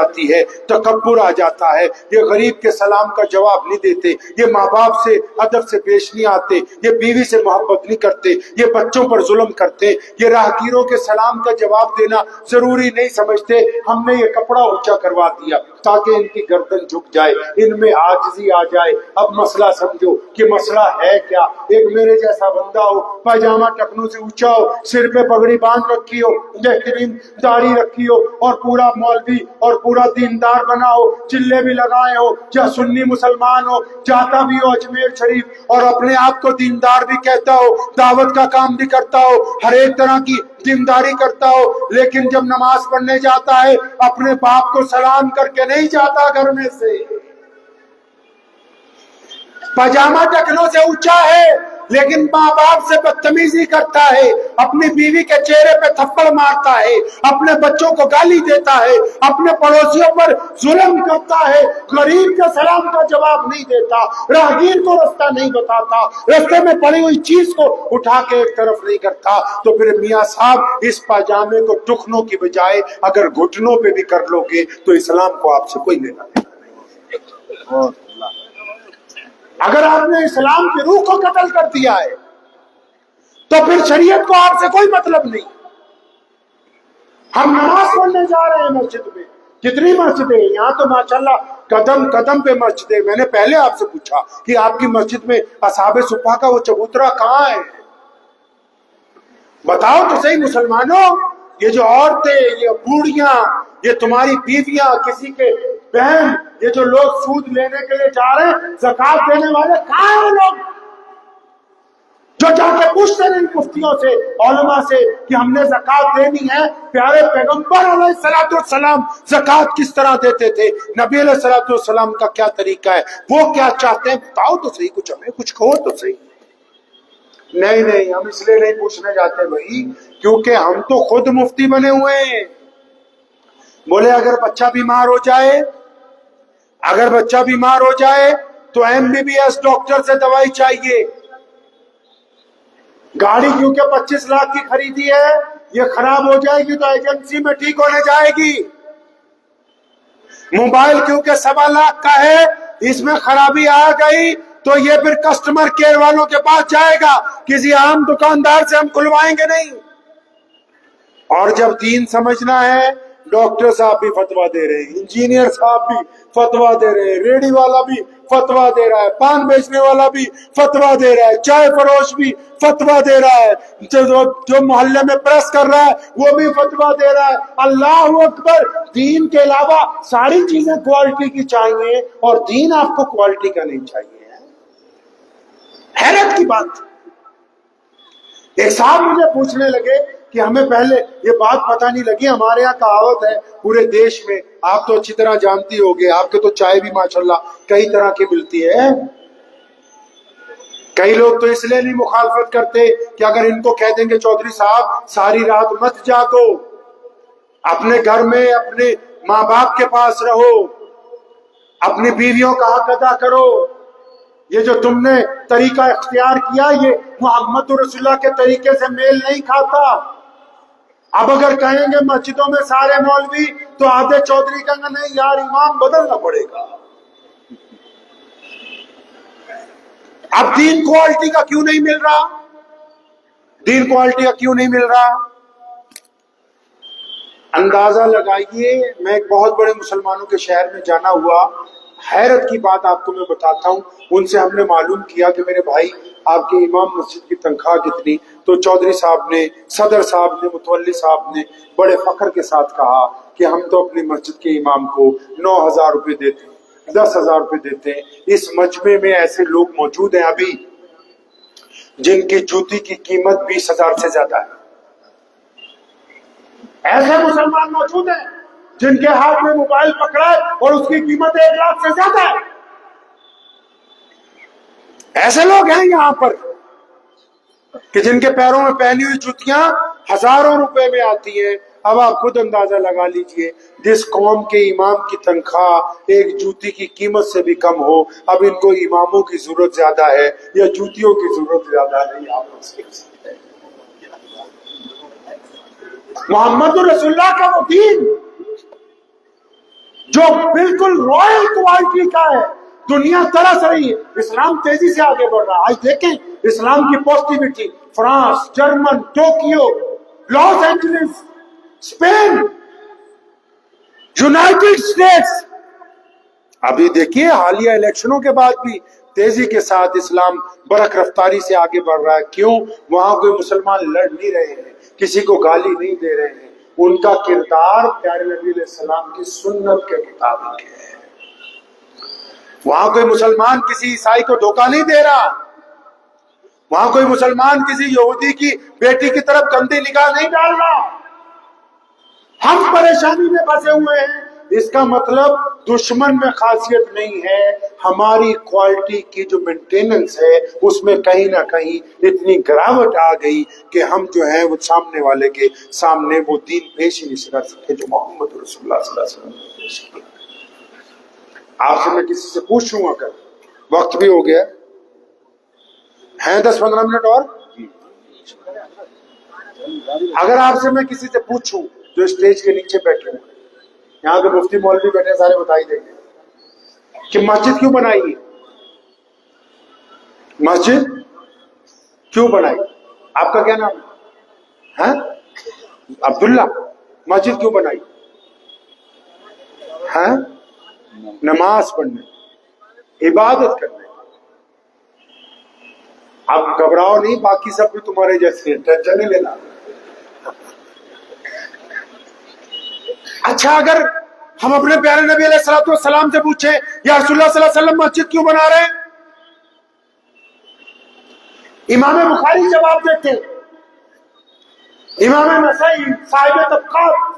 جاتی ہے، تکبر آ جاتا ہے، یہ غریب کے سلام کا جواب نہیں دیتے، یہ ماں باپ سے ادب سے پیش نہیں آتے، یہ بیوی سے محبت نہیں کرتے، یہ بچوں پر ظلم کرتے، یہ راہگیروں کے سلام کا جواب دینا ضروری نہیں سمجھتے۔ ہم نے یہ کپڑا اونچا کروا دیا تاکہ ان کی گردن جھک جائے، ان میں عاجزی آ جائے۔ اب مسئلہ سمجھو کہ مسئلہ ہے کیا؟ ایک میرے جیسا بندہ ہو، پاجامہ ٹکنوں سے اونچا ہو، سر پہ پگڑی باندھ رکھی ہو، بہترین داڑھی رکھی ہو، اور پورا مولوی اور پورا دیندار بنا ہو، چلے بھی لگائے ہو، یا سنی مسلمان ہو، جاتا بھی ہو اجمیر شریف، اور اپنے آپ کو دیندار بھی کہتا ہو، دعوت کا کام بھی کرتا ہو، ہر ایک طرح کی دینداری کرتا ہو، لیکن جب نماز پڑھنے جاتا ہے اپنے باپ کو سلام کر کے نہیں جاتا گھر میں سے، پاجامہ ٹکنوں سے اونچا ہے لیکن ماں باپ سے بدتمیزی کرتا ہے، اپنی بیوی کے چہرے پہ تھپڑ مارتا ہے، اپنے بچوں کو گالی دیتا ہے، اپنے پڑوسیوں پر ظلم کرتا ہے، غریب کے سلام کا جواب نہیں دیتا، راہگیر کو رستہ نہیں بتاتا، رستے میں پڑی ہوئی چیز کو اٹھا کے ایک طرف نہیں کرتا، تو پھر میاں صاحب اس پاجامے کو ٹکنوں کی بجائے اگر گھٹنوں پہ بھی کر لو گے تو اسلام کو آپ سے کوئی لینا نہیں۔ اگر آپ نے اسلام کی روح کو قتل کر دیا ہے تو پھر شریعت کو آپ سے کوئی مطلب نہیں۔ ہم نماز پڑھنے جا رہے ہیں مسجد میں، کتنی مسجدیں ہیں یہاں تو ماشاءاللہ قدم قدم پہ مسجدیں۔ میں نے پہلے آپ سے پوچھا کہ آپ کی مسجد میں اصحاب صفا کا وہ چبوترا کہاں ہے؟ بتاؤ تو صحیح مسلمانوں، یہ جو عورتیں، یہ بوڑھیاں، یہ تمہاری بیویاں، کسی کے بہن، یہ جو لوگ سود لینے کے لیے جا رہے ہیں، زکات دینے والے کہاں ہیں وہ لوگ جو جا کے پوچھتے ہیں مفتیوں سے، علماء سے کہ ہم نے زکات دینی ہے؟ پیارے پیغمبر علیہ السلام زکات کس طرح دیتے تھے؟ نبی علیہ السلام کا کیا طریقہ ہے؟ وہ کیا چاہتے ہیں؟ بتاؤ تو صحیح، کچھ ہمیں کچھ کہو تو صحیح۔ نہیں، ہم اس لیے نہیں پوچھنے جاتے بھائی کیونکہ ہم تو خود مفتی بنے ہوئے ہیں۔ بولے اگر بچہ بیمار ہو جائے، اگر بچہ بیمار ہو جائے تو MBBS ڈاکٹر سے دوائی چاہیے، گاڑی کیونکہ 25 لاکھ کی خریدی ہے، یہ خراب ہو جائے گی تو ایجنسی میں ٹھیک ہونے جائے گی، موبائل کیونکہ 1.25 لاکھ کا ہے، اس میں خرابی آ گئی تو یہ پھر کسٹمر کیئر والوں کے پاس جائے گا، کسی عام دکاندار سے ہم کھلوائیں گے نہیں۔ اور جب دین سمجھنا ہے، ڈاکٹر صاحب بھی فتوا دے رہے ہیں، انجینئر صاحب بھی فتوا دے رہے ہیں، ریڑھی والا بھی فتوا دے رہا ہے، پان بیچنے والا بھی فتوا دے رہا ہے، چائے فروش بھی فتوا دے رہا ہے، جو محلے میں پریس کر رہا ہے وہ بھی فتوا دے رہا ہے۔ اللہ اکبر! دین کے علاوہ ساری چیزیں کوالٹی کی چاہیے اور دین آپ کو کوالٹی کا نہیں چاہیے۔ حیرت کی بات! ایک صاحب مجھے پوچھنے لگے کہ ہمیں پہلے یہ بات پتہ نہیں لگی، ہمارے یہاں کہاوت ہے پورے دیش میں، آپ تو اچھی طرح جانتی ہوگے، آپ کے تو چائے بھی ماشاءاللہ کئی طرح کی ملتی ہے۔ کئی لوگ تو اس لیے نہیں مخالفت کرتے کہ اگر ان کو کہہ دیں گے چودھری صاحب ساری رات مت جاگو، اپنے گھر میں اپنے ماں باپ کے پاس رہو، اپنی بیویوں کا حق ادا کرو، یہ جو تم نے طریقہ اختیار کیا یہ محمد رسول اللہ کے طریقے سے میل نہیں کھاتا۔ اب اگر کہیں گے مسجدوں میں سارے مولوی تو آدھے چودھری کہیں گے نہیں یار امام بدلنا پڑے گا۔ اب دین کوالٹی کا کیوں نہیں مل رہا؟ دین کوالٹی کا کیوں نہیں مل رہا؟ اندازہ لگائیے، میں ایک بہت بڑے مسلمانوں کے شہر میں جانا ہوا، حیرت کی بات آپ کو میں بتاتا ہوں، ان سے ہم نے معلوم کیا کہ میرے بھائی آپ کے امام مسجد کی تنخواہ کتنی؟ تو چودھری صاحب نے، صدر صاحب نے، متولی صاحب نے بڑے فخر کے ساتھ کہا کہ ہم تو اپنی مسجد کے امام کو 9,000 روپے دیتے ہیں، 10,000 روپے دیتے ہیں۔ اس مجمع میں ایسے لوگ موجود ہیں ابھی جن کی جوتی کی قیمت 20,000 سے زیادہ ہے، ایسے مسلمان موجود ہیں جن کے ہاتھ میں موبائل پکڑا ہے اور اس کی قیمت 1 لاکھ سے زیادہ ہے۔ ایسے لوگ ہیں یہاں پر کہ جن کے پیروں میں پہنی ہوئی جوتیاں ہزاروں روپے میں آتی ہیں۔ اب آپ خود اندازہ لگا لیجئے، جس قوم کے امام کی تنخواہ ایک جوتی کی قیمت سے بھی کم ہو، اب ان کو اماموں کی ضرورت زیادہ ہے یا جوتیوں کی ضرورت زیادہ ہے؟ یہ آپ سمجھ سکتے ہیں۔ محمد رسول اللہ کا وہ دین جو بالکل رائل کوالٹی کا ہے، دنیا ترس رہی ہے. اسلام تیزی سے آگے بڑھ رہا ہے. آج دیکھیں اسلام کی positivity, France, German, Tokyo, Los Angeles, Spain, United States. ابھی دیکھیے حالیہ الیکشنوں کے بعد بھی تیزی کے ساتھ اسلام برق رفتاری سے آگے بڑھ رہا ہے. کیوں؟ وہاں کوئی مسلمان لڑ نہیں رہے ہیں، کسی کو گالی نہیں دے رہے ہیں. ان کا کردار پیارے نبی علیہ السلام کی سنت کے مطابق ہے. وہاں کوئی مسلمان کسی عیسائی کو دھوکہ نہیں دے رہا. وہاں کوئی مسلمان کسی یہودی کی بیٹی کی طرف گندی نگاہ نہیں ڈال رہا. ہم پریشانی میں پھنسے ہوئے ہیں. اس کا مطلب دشمن میں خاصیت نہیں ہے، ہماری کوالٹی کی جو مینٹیننس ہے اس میں کہیں نہ کہیں اتنی گراوٹ آ گئی کہ ہم جو ہیں وہ سامنے والے کے سامنے وہ دین پیش ہی نہیں کر سکتے جو محمد رسول اللہ صلی اللہ علیہ وسلم نے پیش کیا. آپ سے میں کسی سے پوچھوں، اگر وقت بھی ہو گیا ہیں 10-15 منٹ اور، اگر آپ سے میں کسی سے پوچھوں جو اسٹیج کے نیچے بیٹھے ہیں، یہاں تو مفتی مولوی بیٹھے سارے بتائی دیں گے کہ مسجد کیوں بنائی ہے، مسجد کیوں بنائی. آپ کا کیا نام ہے؟ عبداللہ. مسجد کیوں بنائی ہے؟ نماز پڑھنے، عبادت کرنے. اب گھبراؤ نہیں، باقی سب بھی تمہارے جیسے، ٹینشن نہیں لینا. اچھا اگر ہم اپنے پیارے نبی علیہ الصلوۃ والسلام سے پوچھیں یا رسول اللہ صلی اللہ علیہ وسلم مسجد کیوں بنا رہے ہیں، امام بخاری جواب دیتے، امام نسائی صاحب طبقات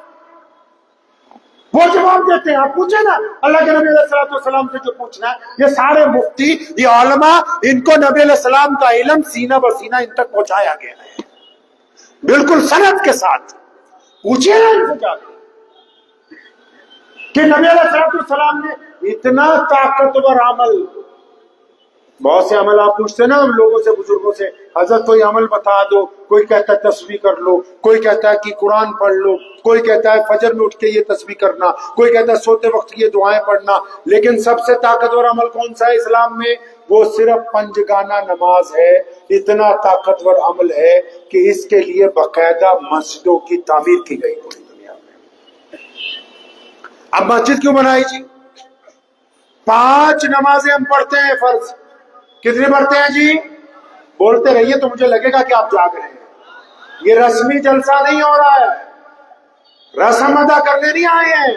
وہ جواب دیتے ہیں. آپ پوچھیں نا اللہ کے نبی علیہ الصلوۃ والسلام سے جو پوچھنا ہے. یہ سارے مفتی، یہ علماء، ان کو نبی علیہ السلام کا علم سینہ بسینہ ان تک پہنچایا گیا ہے بالکل سند کے ساتھ. پوچھیں نا ان سے جا کے کہ نبی علیہ السلام نے اتنا طاقتور عمل. بہت سے عمل آپ پوچھتے نا ہم لوگوں سے، بزرگوں سے، حضرت کوئی عمل بتا دو. کوئی کہتا ہے تسبیح کر لو، کوئی کہتا ہے کہ قرآن پڑھ لو، کوئی کہتا ہے فجر میں اٹھ کے یہ تسبیح کرنا، کوئی کہتا ہے سوتے وقت یہ دعائیں پڑھنا. لیکن سب سے طاقتور عمل کون سا ہے اسلام میں؟ وہ صرف پنجگانہ نماز ہے. اتنا طاقتور عمل ہے کہ اس کے لیے باقاعدہ مسجدوں کی تعمیر کی گئی پوری دنیا میں. اب مسجد کیوں بنائی جی؟ 5 نمازیں ہم پڑھتے ہیں فرض. کتنی پڑھتے ہیں جی؟ بولتے رہیے تو مجھے لگے گا کہ آپ جاگ رہے ہیں. یہ رسمی جلسہ نہیں ہو رہا ہے، رسم ادا کرنے نہیں آئے ہیں.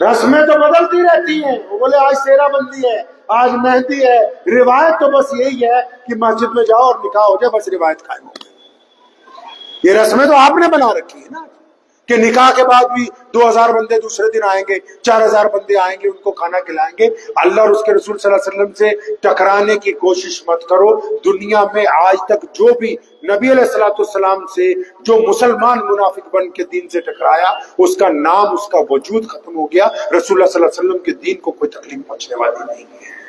رسمیں تو بدلتی رہتی ہیں. وہ بولے آج سیرا بندی ہے، آج مہندی ہے. روایت تو بس یہی ہے کہ مسجد میں جاؤ اور نکاح ہو جائے، بس روایت قائم ہو گئی. یہ رسمیں تو آپ نے بنا رکھی ہے نا کہ نکاح کے بعد بھی 2000 بندے دوسرے دن آئیں گے، 4000 بندے آئیں گے، ان کو کھانا کھلائیں گے. اللہ اور اس کے رسول صلی اللہ علیہ وسلم سے ٹکرانے کی کوشش مت کرو. دنیا میں آج تک جو بھی نبی علیہ الصلوۃ والسلام سے جو مسلمان منافق بن کے دین سے ٹکرایا، اس کا نام، اس کا وجود ختم ہو گیا. رسول اللہ صلی اللہ علیہ وسلم کے دین کو کوئی تکلیف پہنچنے والی نہیں ہے.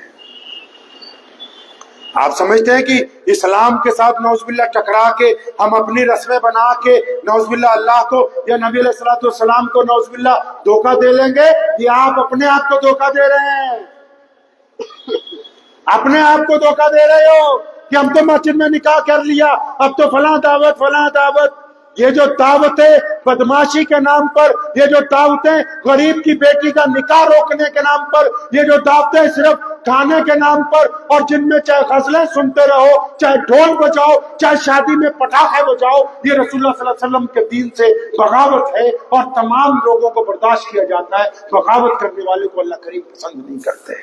آپ سمجھتے ہیں کہ اسلام کے ساتھ نعوذ باللہ ٹکرا کے ہم اپنی رسمیں بنا کے نعوذ باللہ اللہ کو یا نبی علیہ الصلوۃ والسلام کو نعوذ باللہ دھوکہ دے لیں گے؟ یہ آپ اپنے آپ کو دھوکہ دے رہے ہیں. اپنے آپ کو دھوکہ دے رہے ہو کہ ہم تو مسجد میں نکاح کر لیا، اب تو فلاں دعوت فلاں دعوت. یہ جو دعوتیں بدماشی کے نام پر، یہ جو دعوتیں غریب کی بیٹی کا نکاح روکنے کے نام پر، یہ جو دعوتیں صرف کھانے کے نام پر، اور جن میں چاہے غزلیں سنتے رہو، چاہے ڈھول بجاؤ، چاہے شادی میں پٹاخے بجاؤ، یہ رسول اللہ صلی اللہ علیہ وسلم کے دین سے بغاوت ہے اور تمام لوگوں کو برداشت کیا جاتا ہے. بغاوت کرنے والے کو اللہ کریم پسند نہیں کرتے.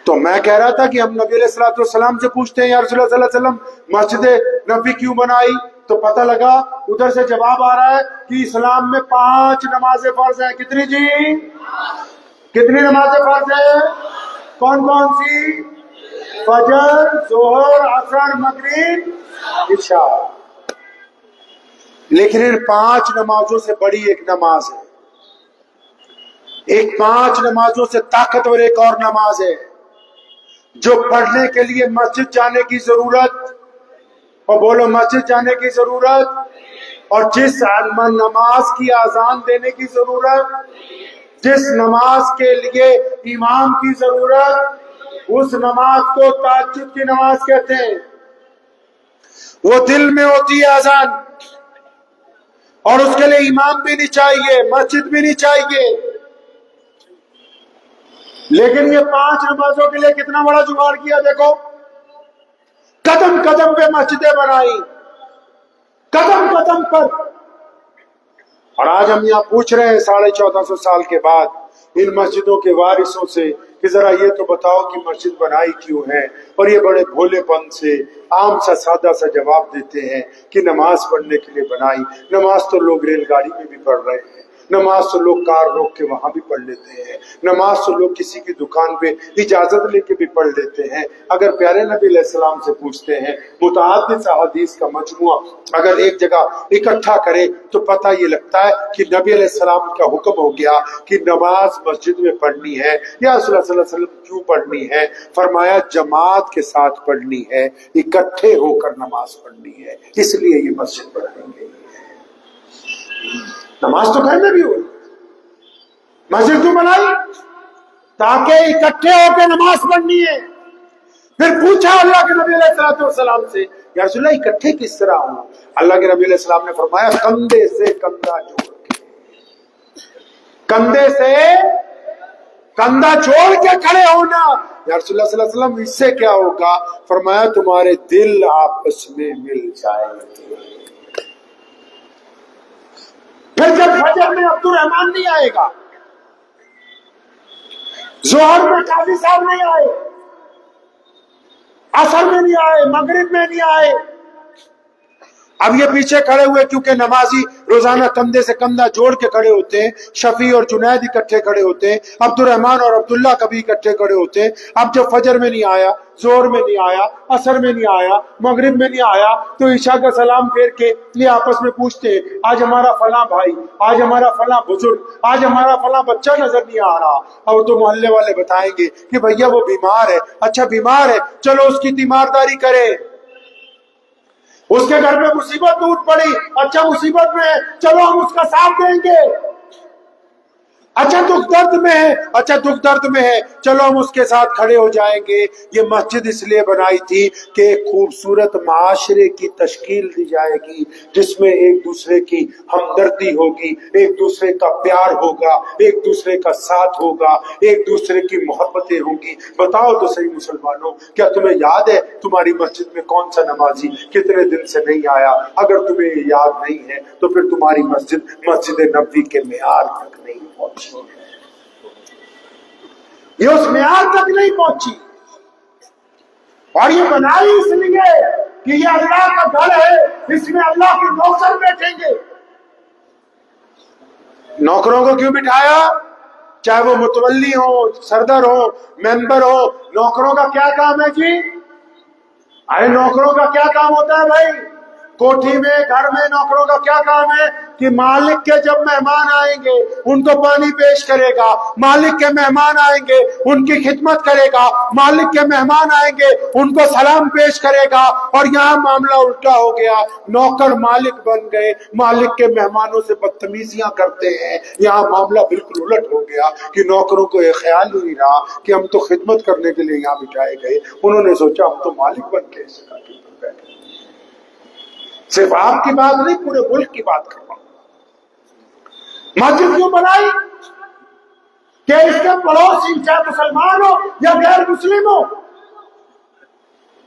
تو میں کہہ رہا تھا کہ ہم نبی علیہ الصلوۃ والسلام سے پوچھتے ہیں یا رسول اللہ صلی اللہ علیہ وسلم مسجد نبی کیوں بنائی، تو پتہ لگا ادھر سے جواب آ رہا ہے کہ اسلام میں 5 نمازیں فرض ہیں. کتنی جی؟ کتنی نمازیں فرض ہیں؟ کون کون سی؟ فجر، ظہر، عصر، مغرب، عشاء. لیکن ان 5 نمازوں سے بڑی ایک نماز ہے، ایک 5 نمازوں سے طاقتور ایک اور نماز ہے جو پڑھنے کے لیے مسجد جانے کی ضرورت، اور بولو مسجد جانے کی ضرورت اور جس نماز کی اذان دینے کی ضرورت، جس نماز کے لیے امام کی ضرورت، اس نماز کو تہجد کی نماز کہتے ہیں۔ وہ دل میں ہوتی ہے اذان، اور اس کے لیے امام بھی نہیں چاہیے، مسجد بھی نہیں چاہیے۔ لیکن یہ 5 نمازوں کے لیے کتنا بڑا جگاڑ کیا، دیکھو قدم قدم پہ مسجدیں بنائی، قدم قدم پر۔ اور آج ہم یہاں پوچھ رہے ہیں 1450 سال کے بعد ان مسجدوں کے وارثوں سے کہ ذرا یہ تو بتاؤ کہ مسجد بنائی کیوں ہے؟ اور یہ بڑے بھولے پن سے عام سا سادہ سا جواب دیتے ہیں کہ نماز پڑھنے کے لیے بنائی۔ نماز تو لوگ ریل گاڑی میں بھی پڑھ رہے ہیں، نماز تو لوگ کار روک کے وہاں بھی پڑھ لیتے ہیں، نماز تو لوگ کسی کی دکان پہ اجازت لے کے بھی پڑھ لیتے ہیں۔ اگر پیارے نبی علیہ السلام سے پوچھتے ہیں، متعدد احادیث کا مجموعہ اگر ایک جگہ اکٹھا کرے تو پتہ یہ لگتا ہے کہ نبی علیہ السلام کا حکم ہو گیا کہ نماز مسجد میں پڑھنی ہے۔ یا رسول اللہ صلی اللہ علیہ وسلم کیوں پڑھنی ہے؟ فرمایا جماعت کے ساتھ پڑھنی ہے، اکٹھے ہو کر نماز پڑھنی ہے، اس لیے یہ مسجد بنائیں گے۔ نماز تو گھر میں بھی ہوئی، مسجد کیوں بنائی؟ تاکہ اکٹھے ہو کے نماز پڑھنی ہے۔ پھر پوچھا اللہ کے نبی علیہ السلام سے، یا رسول اللہ اکٹھے کس طرح ہوں؟ اللہ کے نبی علیہ السلام نے فرمایا کندھے سے کندھا جوڑ کے، کندھے سے کندھا جوڑ کے کھڑے ہونا۔ یا رسول اللہ صلی اللہ علیہ وسلم اس سے کیا ہوگا؟ فرمایا تمہارے دل آپس میں مل جائیں گے۔ پھر جب فجر میں عبد الرحمان نہیں آئے گا، ظہر میں قاضی صاحب نہیں آئے، عصر میں نہیں آئے، مغرب میں نہیں آئے، اب یہ پیچھے کھڑے ہوئے کیونکہ نمازی روزانہ کندھے سے کندھا جوڑ کے کھڑے ہوتے ہیں، شفیع اور جنید اکٹھے کھڑے ہوتے ہیں، عبد الرحمان اور عبداللہ کبھی اکٹھے کھڑے ہوتے ہیں۔ اب جب فجر میں نہیں آیا، ظہر میں نہیں آیا، عصر میں نہیں آیا، مغرب میں نہیں آیا، تو عشاء کا سلام پھیر کے یہ آپس میں پوچھتے ہیں آج ہمارا فلاں بھائی، آج ہمارا فلاں بزرگ، آج ہمارا فلاں بچہ نظر نہیں آ رہا۔ اور تو محلے والے بتائیں گے کہ بھیا وہ بیمار ہے۔ اچھا بیمار ہے، چلو اس کی تیمارداری کرے۔ اس کے گھر میں مصیبت ٹوٹ پڑی، اچھا مصیبت میں ہے، چلو ہم اس کا ساتھ دیں گے۔ اچھا دکھ درد میں ہے، اچھا دکھ درد میں ہے، چلو ہم اس کے ساتھ کھڑے ہو جائیں گے۔ یہ مسجد اس لیے بنائی تھی کہ ایک خوبصورت معاشرے کی تشکیل دی جائے گی، جس میں ایک دوسرے کی ہمدردی ہوگی، ایک دوسرے کا پیار ہوگا، ایک دوسرے کا ساتھ ہوگا، ایک دوسرے کی محبتیں ہوں گی۔ بتاؤ تو صحیح مسلمانوں، کیا تمہیں یاد ہے تمہاری مسجد میں کون سا نمازی کتنے دن سے نہیں آیا؟ اگر تمہیں یہ یاد نہیں ہے تو پھر تمہاری مسجد مسجد نبوی کے معیار تک نہیں پہنچی، یہ اس معیار تک نہیں پہنچی۔ اور یہ بنائی اس لیے کہ یہ اللہ کا گھر ہے، اس میں اللہ کے نوکر بیٹھیں گے۔ نوکروں کو کیوں بٹھایا؟ چاہے وہ متولی ہو، سردر ہو، ممبر ہو، نوکروں کا کیا کام ہے جی؟ ارے نوکروں کا کیا کام ہوتا ہے بھائی؟ کوٹھی میں، گھر میں نوکروں کا کیا کام ہے کہ مالک کے جب مہمان آئیں گے ان کو پانی پیش کرے گا، مالک کے مہمان آئیں گے ان کی خدمت کرے گا، مالک کے مہمان آئیں گے ان کو سلام پیش کرے گا۔ اور یہاں معاملہ الٹا ہو گیا، نوکر مالک بن گئے، مالک کے مہمانوں سے بدتمیزیاں کرتے ہیں۔ یہاں معاملہ بالکل الٹ ہو گیا کہ نوکروں کو یہ خیال ہی نہیں رہا کہ ہم تو خدمت کرنے کے لیے یہاں بٹھائے گئے، انہوں نے سوچا ہم تو مالک بن کے اس جگہ پر بیٹھے۔ صرف آپ کی بات نہیں، پورے ملک کی بات کر رہا ہوں۔ مسجد کیوں بنائی؟ کہ اس کے پڑوسی چاہے مسلمان ہو یا غیر مسلم ہو،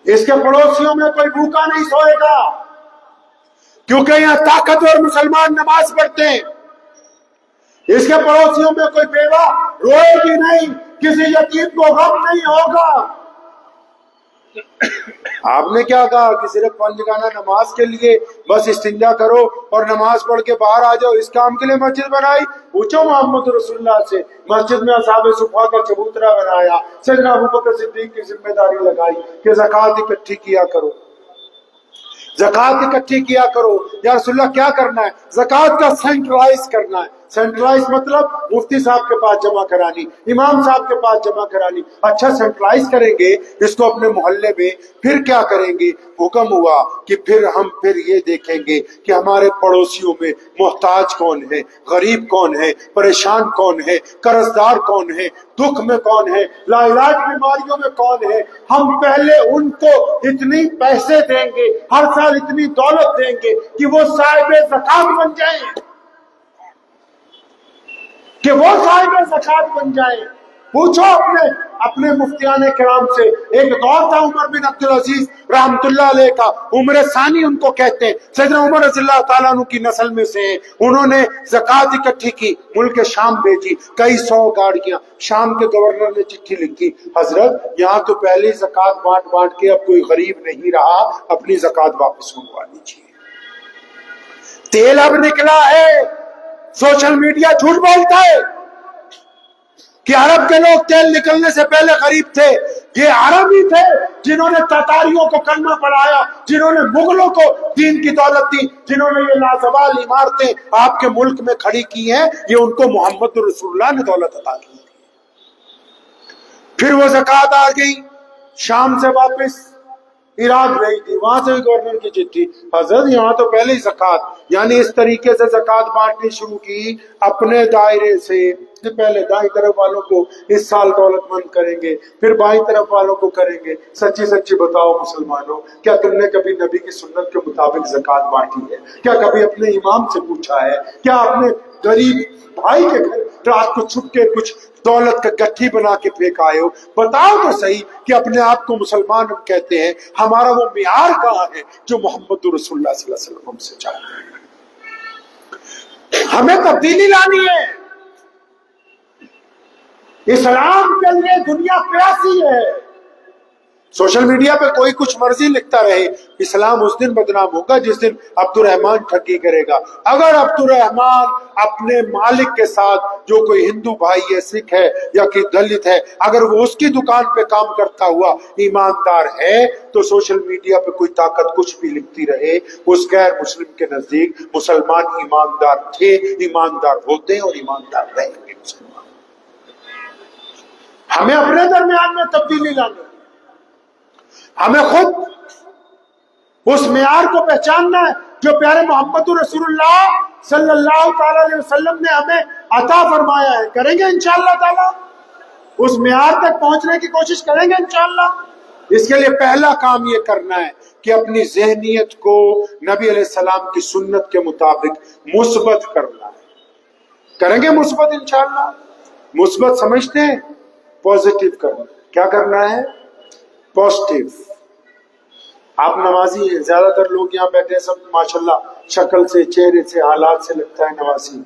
اس کے پڑوسیوں میں کوئی بھوکا نہیں سوئے گا، کیونکہ یہاں طاقتور مسلمان نماز پڑھتے ہیں۔ اس کے پڑوسیوں میں کوئی بیوہ روئے گی نہیں، کسی یتیم کو غم نہیں ہوگا۔ آپ نے کیا کہا کہ صرف پنجگانہ نماز کے لیے بس استنجا کرو اور نماز پڑھ کے باہر آ جاؤ، اس کام کے لیے مسجد بنائی؟ پوچھو محمد رسول اللہ سے، مسجد میں اصحاب صفا کا چبوترا بنایا، سیدنا ابوبکر صدیق کی ذمہ داری لگائی کہ زکوٰۃ اکٹھی کیا کرو۔ زکات اکٹھی کیا کرو. یا رسول اللہ کیا کرنا ہے؟ زکات کا سینٹرلائز کرنا ہے. سینٹرلائز مطلب مفتی صاحب کے پاس جمع کرانی، امام صاحب کے پاس جمع کرانی. اچھا سینٹرلائز کریں گے اس کو اپنے محلے میں، پھر کیا کریں گے؟ حکم ہوا کہ ہم یہ دیکھیں گے کہ ہمارے پڑوسیوں میں محتاج کون ہے، غریب کون ہے، پریشان کون ہے، قرض دار کون ہے، دکھ میں کون ہے، لا علاج بیماریوں میں کون ہے. ہم پہلے ان کو اتنی پیسے دیں گے، ہر سال اتنی دولت دیں گے کہ وہ صاحب زکات بن جائیں، کہ وہ صاحب زکات بن جائیں. پوچھو اپنے مفتیان کرام سے. ایک دور تھا عمر بن عبدالعزیز رحمت اللہ علیہ کا، عمر ثانی ان کو کہتے ہیں، سیدنا عمر رضی اللہ تعالیٰ عنہ کی نسل میں سے ہیں. انہوں نے زکات اکٹھی کی، ملک شام بھیجی، کئی 100 گاڑیاں. شام کے گورنر نے چٹھی لکھی، حضرت یہاں تو پہلے زکات بانٹ کے اب کوئی غریب نہیں رہا، اپنی زکات واپس منگوا لیجیے. تیل اب نکلا ہے، سوشل میڈیا جھوٹ بولتا ہے کہ عرب کے لوگ تیل نکلنے سے پہلے غریب تھے. یہ عرب ہی تھے جنہوں نے تاتاریوں کو کلمہ پڑھایا، جنہوں نے مغلوں کو دین کی دولت دی، جنہوں نے یہ لازوال عمارتیں آپ کے ملک میں کھڑی کی ہیں، یہ ان کو محمد رسول اللہ نے دولت عطا کی. پھر وہ زکات آ گئی، شام سے واپس عراق گئی تھی، وہاں سے گورنر کی چٹھی، حضرت یہاں تو پہلے ہی زکات. یعنی اس طریقے سے زکات بانٹنی شروع کی اپنے دائرے سے. پہلے دائیں طرف والوں کو اس سال دولت مند کریں گے، پھر بائیں طرف والوں کو کریں گے. سچی سچی بتاؤ مسلمانوں، کیا تم نے کبھی نبی کی سنت کے مطابق زکات بانٹی ہے؟ کیا کبھی اپنے امام سے پوچھا ہے؟ کیا اپنے غریب بھائی کے گھر رات کو چھپ کے کچھ دولت کا گٹھی بنا کے پھینک آئے ہو؟ بتاؤ تو صحیح کہ اپنے آپ کو مسلمان ہم کہتے ہیں، ہمارا وہ معیار کہاں ہے جو محمد رسول اللہ صلی اللہ علیہ وسلم سے چاہتے ہیں؟ ہمیں تبدیلی لانی ہے. اسلام کے لیے دنیا پیاسی ہے. سوشل میڈیا پہ کوئی کچھ مرضی لکھتا رہے، اسلام اس دن بدنام ہوگا جس دن عبد الرحمان ٹھگی کرے گا. اگر عبد الرحمان اپنے مالک کے ساتھ، جو کوئی ہندو بھائی ہے، سکھ ہے یا کہ دلت ہے، اگر وہ اس کی دکان پہ کام کرتا ہوا ایماندار ہے، تو سوشل میڈیا پہ کوئی طاقت کچھ بھی لکھتی رہے، اس غیر مسلم کے نزدیک مسلمان ایماندار تھے، ایماندار ہوتے ہیں اور ایماندار رہیں گے. مسلمان ہمیں اپنے درمیان میں تبدیلی لانی، ہمیں خود اس معیار کو پہچاننا ہے جو پیارے محمد رسول اللہ صلی اللہ تعالی علیہ وسلم نے ہمیں عطا فرمایا ہے. کریں گے انشاءاللہ تعالی، اس معیار تک پہنچنے کی کوشش کریں گے انشاءاللہ. اس کے لیے پہلا کام یہ کرنا ہے کہ اپنی ذہنیت کو نبی علیہ السلام کی سنت کے مطابق مثبت کرنا ہے. کریں گے مثبت انشاءاللہ. مثبت سمجھتے ہیں؟ پازیٹیو کرنا. کیا کرنا ہے؟ پازیٹیو. آپ نمازی ہیں، زیادہ تر لوگ یہاں بیٹھے ہیں، سب ماشاءاللہ شکل سے، چہرے سے، حالات سے لگتا ہے نمازی.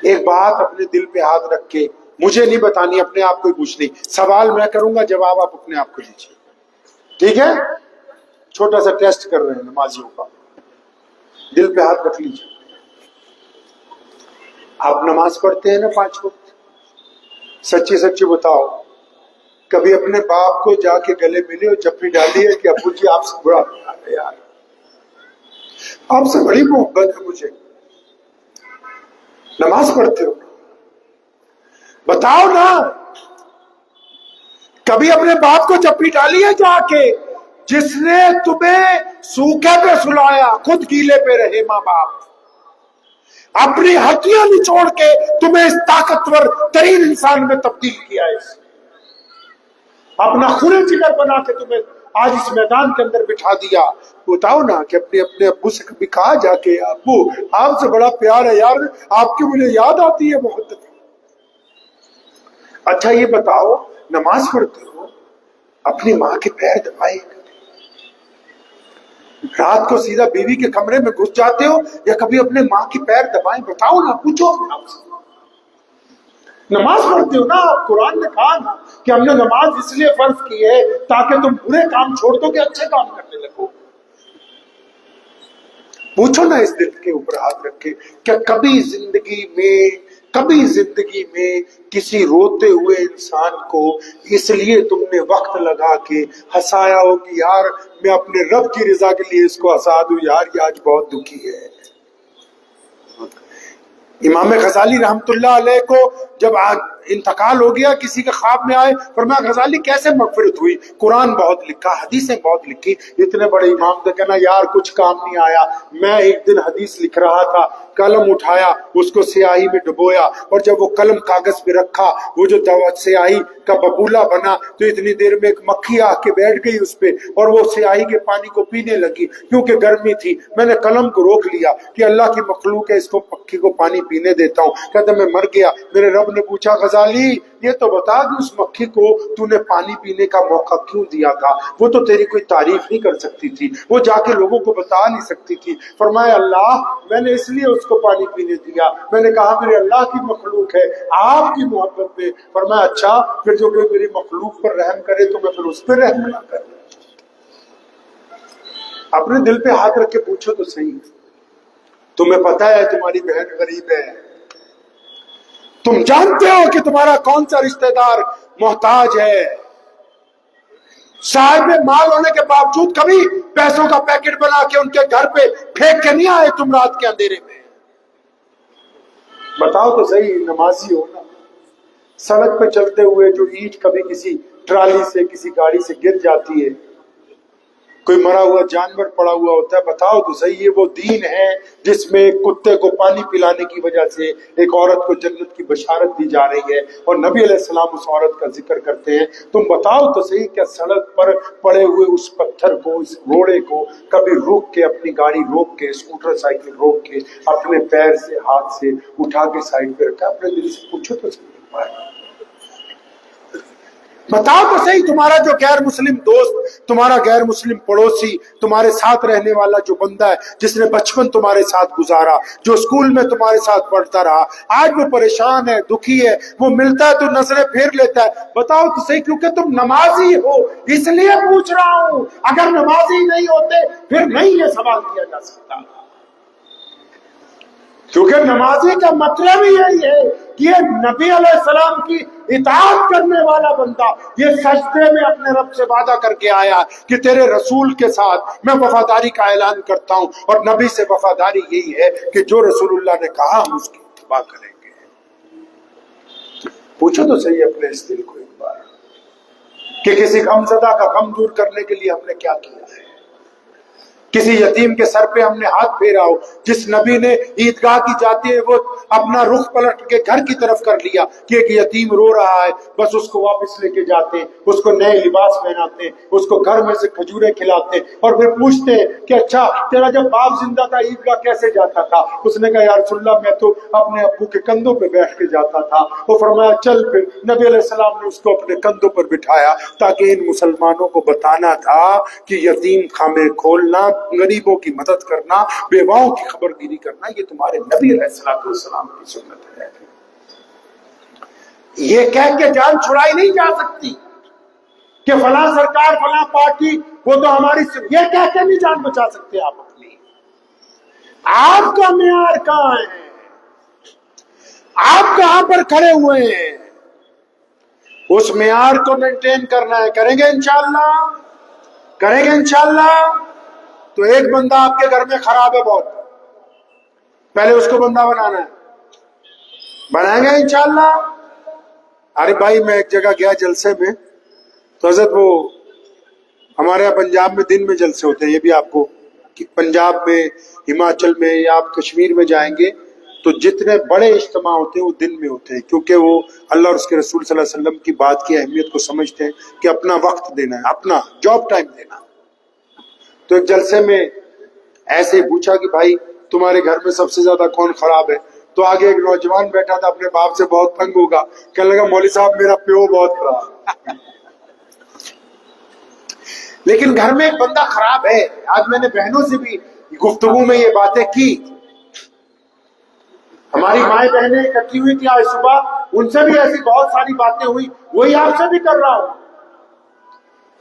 ایک بات اپنے دل پہ ہاتھ رکھ کے، مجھے نہیں بتانی، اپنے آپ کو ہی پوچھنی. سوال میں کروں گا، جواب آپ اپنے آپ کو دیجیے. ٹھیک ہے؟ چھوٹا سا ٹیسٹ کر رہے ہیں نمازیوں کا. دل پہ ہاتھ رکھ لیجیے. آپ نماز پڑھتے ہیں نا 5 وقت؟ سچی سچی بتاؤ، کبھی اپنے باپ کو جا کے گلے ملے اور جپی ڈالی ہے کہ ابو جی آپ سے برا ہے، یار آپ سے بڑی محبت ہے مجھے، نماز پڑھتے ہو؟ بتاؤ نا. کبھی اپنے باپ کو جپی ڈالی ہے جا کے، جس نے تمہیں سوکھے پہ سلایا، خود گیلے پہ رہے ماں باپ، اپنی ہڈیاں نچوڑ کے تمہیں اس طاقتور ترین انسان میں تبدیل کیا ہے، اپنا خون جگر بنا کے تمہیں آج اس میدان کے اندر بٹھا دیا. بتاؤ نا کہ اپنے ابو سے کبھی کہا جا کے، ابو آپ سے بڑا پیار ہے یار، آپ کی مجھے یاد آتی ہے بہت. اچھا یہ بتاؤ، نماز پڑھتے ہو، اپنی ماں کے پیر دبائے؟ رات کو سیدھا بیوی کے کمرے میں گھس جاتے ہو یا کبھی اپنے ماں کے پیر دبائے؟ بتاؤ نا، پوچھو. نماز پڑھتے ہو نا آپ؟ قرآن نے کہا نا کہ ہم نے نماز اس لیے فرض کی ہے تاکہ تم برے کام چھوڑ دو کہ اچھے کام کرنے لگو. پوچھو نا اس دل کے اوپر ہاتھ رکھ کے، کیا کبھی زندگی میں کبھی زندگی میں کسی روتے ہوئے انسان کو اس لیے تم نے وقت لگا کے ہنسایا ہو کہ یار میں اپنے رب کی رضا کے لیے اس کو ہنسا دوں، یار یہ آج بہت دکھی ہے۔ امام غزالی رحمت اللہ علیہ کو جب انتقال ہو گیا، کسی کے خواب میں آئے، فرمایا غزالی کیسے مغفرت ہوئی؟ قرآن بہت لکھا، حدیثیں بہت لکھی، اتنے بڑے امام تھے، کہنا یار کچھ کام نہیں آیا، میں ایک دن حدیث لکھ رہا تھا، قلم اٹھایا، اس کو سیاہی میں ڈبویا، اور جب وہ قلم کاغذ پہ رکھا، وہ جو سیاہی کا ببولا بنا تو اتنی دیر میں ایک مکھی آ کے بیٹھ گئی اس پہ، اور وہ سیاہی کے پانی کو پینے لگی، کیونکہ گرمی تھی۔ میں نے قلم کو روک لیا کہ اللہ کی مخلوق ہے، اس کو مکھی کو پانی پینے دیتا ہوں۔ کہتا میں مر گیا۔ میرے رب نے پوچھا غزالی یہ تو بتا کہ اس مکھی کو تو نے پانی پینے کا موقع کیوں دیا تھا؟ وہ تو تیری کوئی تعریف نہیں کر سکتی تھی، وہ جا کے لوگوں کو بتا نہیں سکتی تھی۔ فرمایا اللہ میں نے اس لیے اس کو پانی پینے دیا، میں نے کہا میرے اللہ کی مخلوق ہے آپ کی محبت میں۔ فرمایا اچھا پھر جو کوئی میری مخلوق پر رحم کرے تو میں پھر اس پہ رحم نہ کروں؟ اپنے دل پہ ہاتھ رکھ کے پوچھو تو صحیح، تمہیں پتا ہے تمہاری بہن غریب ہے، تم جانتے ہو کہ تمہارا کون سا رشتہ دار محتاج ہے، صاحب مال ہونے کے باوجود کبھی پیسوں کا پیکٹ بنا کے ان کے گھر پہ پھینک کے نہیں آئے تم رات کے اندھیرے میں؟ بتاؤ تو صحیح، نمازی ہو نا، سڑک پہ چلتے ہوئے جو اینٹ کبھی کسی ٹرالی سے کسی گاڑی سے گر جاتی ہے، کوئی مرا ہوا جانور پڑا ہوا ہوتا ہے، بتاؤ تو صحیح یہ وہ دین ہے جس میں کتے کو پانی پلانے کی وجہ سے ایک عورت کو جنت کی بشارت دی جا رہی ہے، اور نبی علیہ السلام اس عورت کا ذکر کرتے ہیں۔ تم بتاؤ تو صحیح کیا سڑک پر پڑے ہوئے اس پتھر کو، اس روڑے کو کبھی روک کے، اپنی گاڑی روک کے، اسکوٹر سائیکل روک کے، اپنے پیر سے ہاتھ سے اٹھا کے سائڈ پہ رکھا؟ اپنے دل سے پوچھو تو صحیح، بتاؤ تو صحیح تمہارا جو غیر مسلم دوست، تمہارا غیر مسلم پڑوسی، تمہارے ساتھ رہنے والا جو بندہ ہے جس نے بچپن تمہارے ساتھ گزارا، جو اسکول میں تمہارے ساتھ پڑھتا رہا، آج وہ پریشان ہے، دکھی ہے، وہ ملتا ہے تو نظریں پھیر لیتا ہے، بتاؤ تو صحیح کیونکہ تم نمازی ہو اس لیے پوچھ رہا ہوں، اگر نمازی نہیں ہوتے پھر نہیں یہ سوال کیا جا سکتا، کیونکہ نمازی کا مطلب ہی یہی ہے کہ یہ نبی علیہ السلام کی اطاعت کرنے والا بندہ یہ سجدے میں اپنے رب سے وعدہ کر کے آیا کہ تیرے رسول کے ساتھ میں وفاداری کا اعلان کرتا ہوں، اور نبی سے وفاداری یہی ہے کہ جو رسول اللہ نے کہا ہم اس کی اتباع کریں گے۔ پوچھو تو صحیح اپنے اس دل کو ایک بار کہ کسی غمزدہ کا غم دور کرنے کے لیے ہم نے کیا کیا ہے، کسی یتیم کے سر پہ ہم نے ہاتھ پھیرا ہو، جس نبی نے عیدگاہ کی جاتے ہیں وہ اپنا رخ پلٹ کے گھر کی طرف کر لیا کہ ایک یتیم رو رہا ہے، بس اس کو واپس لے کے جاتے، اس کو نئے لباس پہناتے، اس کو گھر میں سے کھجوریں کھلاتے، اور پھر پوچھتے کہ اچھا تیرا جب باپ زندہ تھا عیدگاہ کیسے جاتا تھا؟ اس نے کہا یا رسول اللہ میں تو اپنے ابو کے کندھوں پہ بیٹھ کے جاتا تھا۔ وہ فرمایا چل، پھر نبی علیہ السلام نے اس کو اپنے کندھوں پر بٹھایا تاکہ ان مسلمانوں کو بتانا تھا کہ یتیم خانے کھولنا، غریبوں کی مدد کرنا، بیواؤں کی خبر گیری کرنا یہ تمہارے نبی علیہ السلام کی سنت ہے۔ یہ کہہ کے جان چھڑائی نہیں جا سکتی کہ فلاں سرکار فلاں پارٹی وہ تو ہماری، یہ کہہ کے نہیں جان بچا سکتے آپ اپنی۔ آپ کا معیار کہاں ہے؟ آپ کہاں پر کھڑے ہوئے ہیں؟ اس معیار کو مینٹین کرنا ہے، کریں گے انشاءاللہ، کریں گے انشاءاللہ۔ تو ایک بندہ آپ کے گھر میں خراب ہے بہت، پہلے اس کو بندہ بنانا ہے، بنائیں گے انشاءاللہ۔ ارے بھائی میں ایک جگہ گیا جلسے میں، تو حضرت وہ ہمارے یہاں پنجاب میں دن میں جلسے ہوتے ہیں، یہ بھی آپ کو کہ پنجاب میں، ہماچل میں یا آپ کشمیر میں جائیں گے تو جتنے بڑے اجتماع ہوتے ہیں وہ دن میں ہوتے ہیں، کیونکہ وہ اللہ اور اس کے رسول صلی اللہ علیہ وسلم کی بات کی اہمیت کو سمجھتے ہیں کہ اپنا وقت دینا ہے، اپنا جاب ٹائم دینا۔ تو ایک جلسے میں ایسے ہی پوچھا کہ بھائی تمہارے گھر میں سب سے زیادہ کون خراب ہے؟ تو آگے ایک نوجوان بیٹھا تھا، اپنے باپ سے بہت تنگ ہوگا، کہنے لگا مولوی صاحب میرا پیو بہت خراب۔ لیکن گھر میں ایک بندہ خراب ہے۔ آج میں نے بہنوں سے بھی گفتگو میں یہ باتیں کی، ہماری مائیں بہنیں اکٹھی ہوئی تھی آج صبح، ان سے بھی ایسی بہت ساری باتیں ہوئی، وہی آپ سے بھی کر رہا ہوں۔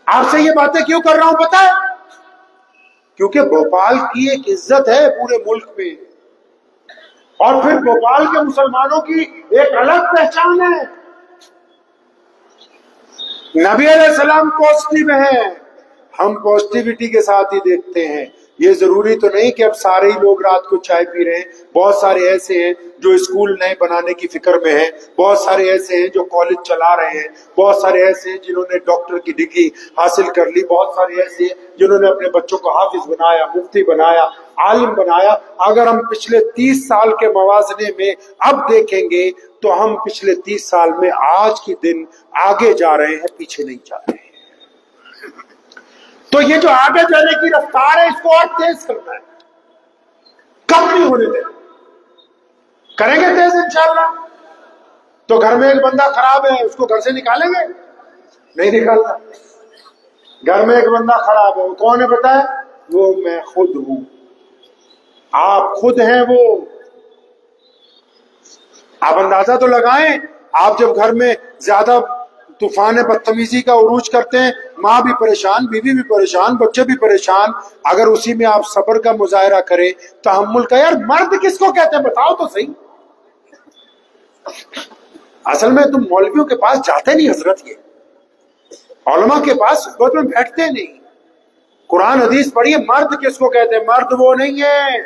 آپ سے یہ باتیں کیوں کر رہا ہوں پتہ ہے؟ کیونکہ بھوپال کی ایک عزت ہے پورے ملک میں، اور پھر بھوپال کے مسلمانوں کی ایک الگ پہچان ہے، نبی علیہ السلام پازیٹیو ہیں، ہم پازیٹیوٹی کے ساتھ ہی دیکھتے ہیں۔ یہ ضروری تو نہیں کہ اب سارے ہی لوگ رات کو چائے پی رہے ہیں، بہت سارے ایسے ہیں جو اسکول نئے بنانے کی فکر میں ہیں، بہت سارے ایسے ہیں جو کالج چلا رہے ہیں، بہت سارے ایسے ہیں جنہوں نے ڈاکٹر کی ڈگری حاصل کر لی، بہت سارے ایسے ہیں جنہوں نے اپنے بچوں کو حافظ بنایا، مفتی بنایا، عالم بنایا۔ اگر ہم پچھلے 30 سال کے موازنے میں اب دیکھیں گے تو ہم پچھلے 30 سال میں آج کے دن آگے جا رہے ہیں، پیچھے نہیں جا رہے ہیں۔ تو یہ جو آگے جانے کی رفتار ہے، اس کو اور تیز کرنا ہے، کم نہیں ہونے دینا۔ کریں گے تیز انشاءاللہ۔ تو گھر میں ایک بندہ خراب ہے، اس کو گھر سے نکالیں گے؟ نہیں نکالنا۔ گھر میں ایک بندہ خراب ہے، وہ کون ہے بتائے؟ وہ میں خود ہوں، آپ خود ہیں وہ۔ آپ اندازہ تو لگائیں، آپ جب گھر میں زیادہ طوفان بدتمیزی کا عروج کرتے ہیں، ماں بھی پریشان، بیوی بھی پریشان، بچے بھی پریشان، اگر اسی میں آپ صبر کا مظاہرہ کریں، تحمل کا، یار مرد کس کو کہتے ہیں بتاؤ تو صحیح۔ اصل میں تم مولویوں کے پاس جاتے نہیں حضرت، یہ علماء کے پاس صحبت میں بیٹھتے نہیں، قرآن حدیث پڑھیے۔ مرد کس کو کہتے ہیں؟ مرد وہ نہیں ہے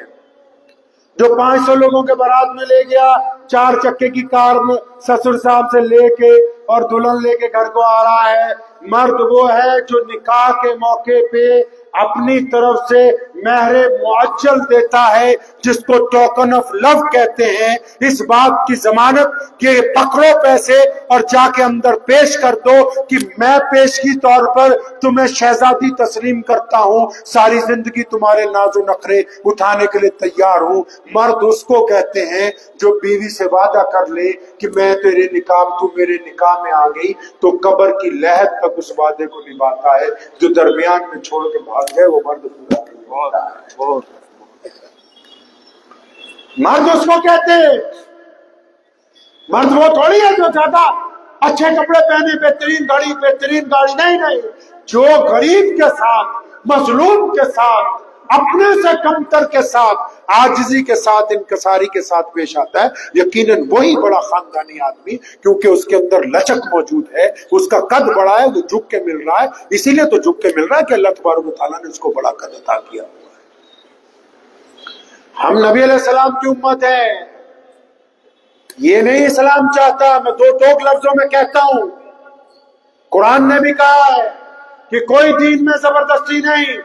جو 500 لوگوں کے بارات میں لے گیا، 4 چکے کی کار میں سسر صاحب سے لے کے اور دلہن لے کے گھر کو آ رہا ہے۔ مرد وہ ہے جو نکاح کے موقع پہ اپنی طرف سے مہر معجل دیتا ہے، جس کو ٹوکن آف لو کہتے ہیں، اس بات کی ضمانت کہ پکڑو پیسے اور جا کے اندر پیش کر دو کہ میں پیشگی طور پر تمہیں شہزادی تسلیم کرتا ہوں، ساری زندگی تمہارے ناز و نخرے اٹھانے کے لیے تیار ہوں۔ مرد اس کو کہتے ہیں جو بیوی سے وعدہ کر لے کہ میں تیرے نکاح، تو میرے نکاح میں آ گئی تو قبر کی لحد تک اس وعدے کو نبھاتا ہے، جو درمیان میں چھوڑ کے بھاگ جائے وہ مرد پورا نہیں۔ مرد اس کو کہتے ہیں، مرد وہ تھوڑی ہے جو زیادہ اچھے کپڑے پہنے، بہترین گاڑی، نہیں، جو غریب کے ساتھ، مظلوم کے ساتھ، اپنے سے کمتر کے ساتھ، عاجزی کے ساتھ، انکساری کے ساتھ پیش آتا ہے، یقیناً وہی بڑا خاندانی آدمی، کیونکہ اس کے اندر لچک موجود ہے، اس کا قد بڑا ہے، وہ جھک کے مل رہا ہے، اسی لیے تو جھک کے مل رہا ہے کہ اللہ تبارک و تعالیٰ نے اس کو بڑا قد عطا کیا۔ ہم نبی علیہ السلام کی امت ہیں، یہ نہیں اسلام چاہتا، میں دو ٹوک لفظوں میں کہتا ہوں، قرآن نے بھی کہا ہے کہ کوئی دین میں زبردستی نہیں۔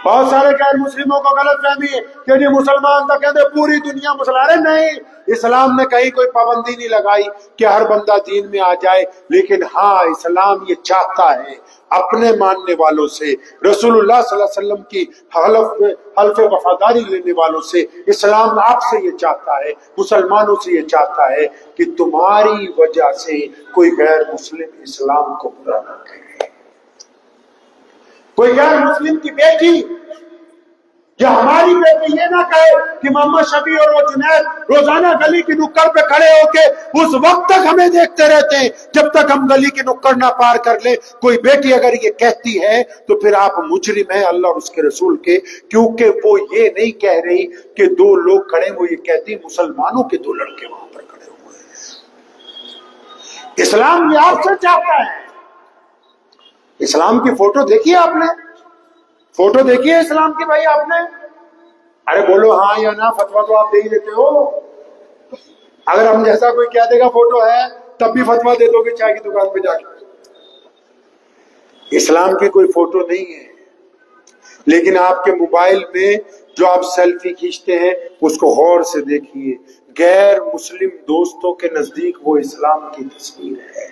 بہت سارے غیر مسلموں کو غلط فہمی ہے کہ جی مسلمان تو کہتے پوری دنیا مسلمان، نہیں، اسلام نے کہیں کوئی پابندی نہیں لگائی کہ ہر بندہ دین میں آ جائے، لیکن ہاں اسلام یہ چاہتا ہے اپنے ماننے والوں سے، رسول اللہ صلی اللہ علیہ وسلم کی حلف وفاداری لینے والوں سے، اسلام آپ سے یہ چاہتا ہے، مسلمانوں سے یہ چاہتا ہے کہ تمہاری وجہ سے کوئی غیر مسلم اسلام کو برا نہ کرے۔ کوئی غیر مسلم کی بیٹی یا ہماری بیٹی یہ نہ کہے کہ محمد شفیع اور وہ جنید روزانہ گلی کی نکڑ پہ کھڑے ہو کے اس وقت تک ہمیں دیکھتے رہتے ہیں جب تک ہم گلی کی نکڑ نہ پار کر لیں۔ کوئی بیٹی اگر یہ کہتی ہے تو پھر آپ مجرم ہیں اللہ اور اس کے رسول کے، کیونکہ وہ یہ نہیں کہہ رہی کہ 2 لوگ کھڑے، وہ یہ کہتی مسلمانوں کے 2 لڑکے وہاں پر کھڑے ہوئے ہیں۔ اسلام یہ آپ سے چاہتا ہے۔ اسلام کی فوٹو دیکھیے آپ نے، فوٹو دیکھیے اسلام کی بھائی آپ نے، ارے بولو ہاں یا نہ، فتویٰ تو آپ دے ہی دیتے ہو۔ اگر ہم جیسا کوئی کہہ دے گا فوٹو ہے تب بھی فتویٰ دے دو گے چائے کی دکان پہ جا کے۔ اسلام کی کوئی فوٹو نہیں ہے، لیکن آپ کے موبائل میں جو آپ سیلفی کھینچتے ہیں اس کو غور سے دیکھیے، غیر مسلم دوستوں کے نزدیک وہ اسلام کی تصویر ہے،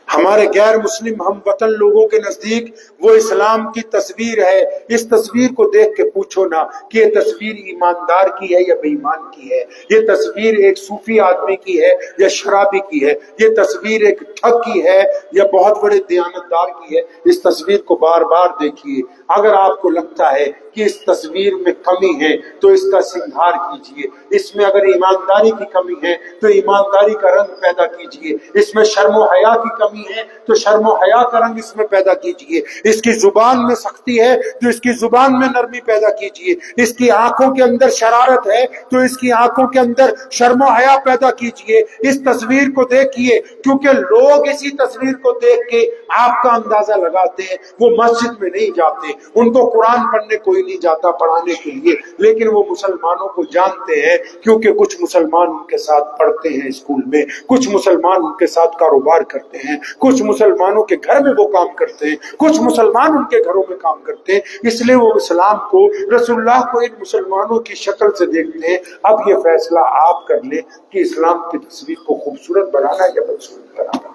ہمارے غیر مسلم ہم وطن لوگوں کے نزدیک وہ اسلام کی تصویر ہے۔ اس تصویر کو دیکھ کے پوچھو نا کہ یہ تصویر ایماندار کی ہے یا بے ایمان کی ہے، یہ تصویر ایک صوفی آدمی کی ہے یا شرابی کی ہے، یہ تصویر ایک ٹھگ کی ہے یا بہت بڑے دیانتدار کی ہے۔ اس تصویر کو بار بار دیکھیے، اگر آپ کو لگتا ہے کہ اس تصویر میں کمی ہے تو اس کا سنگھار کیجئے، اس میں اگر ایمانداری کی کمی ہے تو ایمانداری کا رنگ پیدا کیجئے، اس میں شرم و حیا کی کمی کمی ہے تو شرم و حیا کا رنگ اس میں پیدا کیجئے، اس کی زبان میں سختی ہے تو اس کی زبان میں نرمی پیدا کیجئے، اس کی آنکھوں کے اندر شرارت ہے تو اس کی آنکھوں کے اندر شرم و حیا پیدا کیجئے۔ اس تصویر کو دیکھیے، کیونکہ لوگ اسی تصویر کو دیکھ کے آپ کا اندازہ لگاتے ہیں۔ وہ مسجد میں نہیں جاتے، ان کو قرآن پڑھنے کوئی نہیں جاتا پڑھانے کے لیے، لیکن وہ مسلمانوں کو جانتے ہیں، کیونکہ کچھ مسلمان ان کے ساتھ پڑھتے ہیں اسکول میں، کچھ مسلمان ان کے ساتھ کاروبار کرتے ہیں، کچھ مسلمانوں کے گھر میں وہ کام کرتے ہیں، کچھ مسلمان ان کے گھروں میں کام کرتے ہیں، اس لیے وہ اسلام کو، رسول اللہ کو ان مسلمانوں کی شکل سے دیکھتے ہیں۔ اب یہ فیصلہ آپ کر لیں کہ اسلام کی تصویر کو خوبصورت بنانا یا بدصورت بنانا،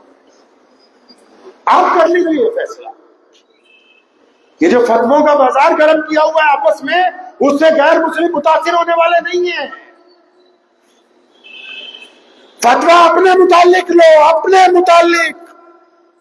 آپ کر لیجیے یہ فیصلہ۔ یہ جو فتووں کا بازار گرم کیا ہوا ہے آپس میں، اس سے غیر مسلم متاثر ہونے والے نہیں ہیں۔ فتویٰ اپنے متعلق لو، اپنے متعلق،